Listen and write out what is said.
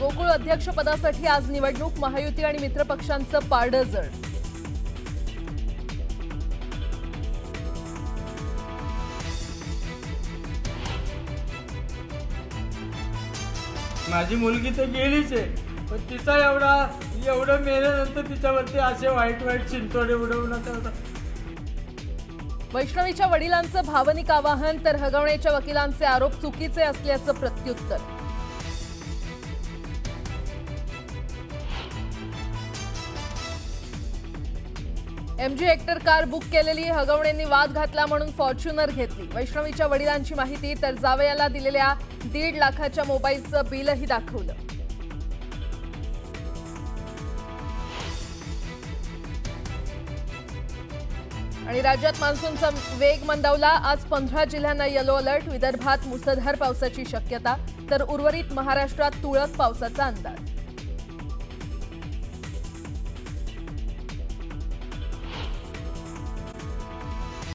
गोकुळ अध्यक्षपदासाठी आज निवडणूक, महायुती आणि मित्र पक्षांचं पारडं जड. माझी मुलगी तर गेलीच आहे, पण तिचा एवढं मेल्यानंतर तिच्यावरती असे वाईट चिंतोडे उडवण्यात होता. वैष्णवीच्या वडिलांचं भावनिक आवाहन, तर हगवणेच्या वकिलांचे आरोप चुकीचे असल्याचं प्रत्युत्तर. MG हेक्टर कार बुक केलेली, हगवणेंनी वाद घातला म्हणून फॉर्च्युनर घेतली. वैष्णवीच्या वडिलांची माहिती, तर जावयाला दिलेल्या 1.5 लाखाच्या मोबाईलचं बिलही दाखवलं. आणि राज्यात मान्सूनचा वेग मंदावला. आज 15 जिल्ह्यांना येलो अलर्ट. विदर्भात मुसळधार पावसाची शक्यता, तर उर्वरित महाराष्ट्रात तुरळक पावसाचा अंदाज.